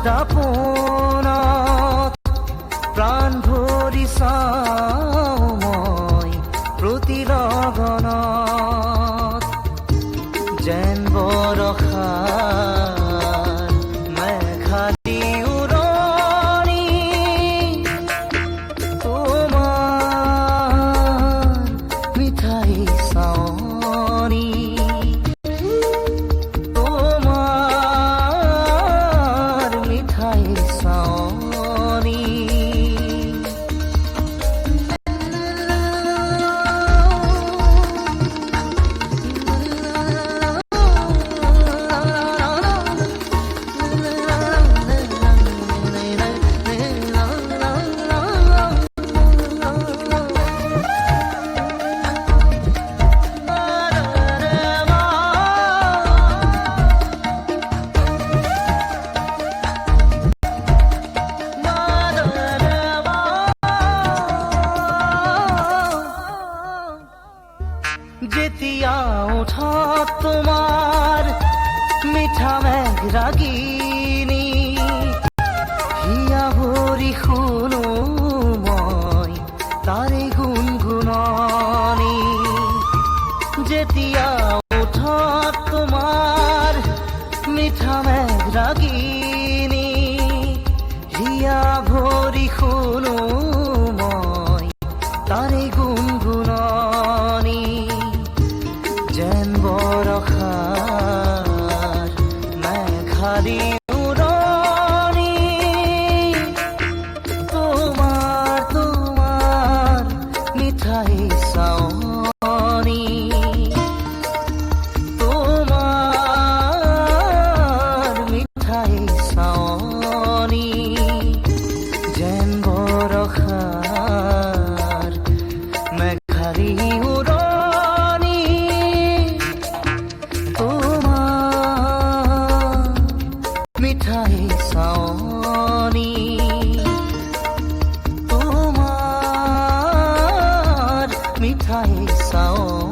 দাপনত প্ৰাণ ভৰি চাওঁ মই প্ৰতি লগনত যেন বৰষাৰ মেঘালী উৰণি তোমাৰ মিঠাই চাৱনি তোমাৰ মিঠাই চাৱনি যেতিয়া ওঠত তোমাৰ মিঠা মেঘ ৰাগিনী হিয়া ভৰি শুনো মই তাৰে গুণগুণনি যেতিয়া ওঠত তোমাৰ মিঠা মেঘ ৰাগিনী হিয়া ভৰি শুনো মই তাৰে গুণগুণনি যেন বৰষাৰ মেঘালী উৰণি তোমাৰ মিঠাই চাৱনি তোমাৰ মিঠাই চাৱনি যেন বৰষাৰ মেঘালী উৰণি মিঠাই চাৱনি তোমাৰ মিঠাই চাৱনি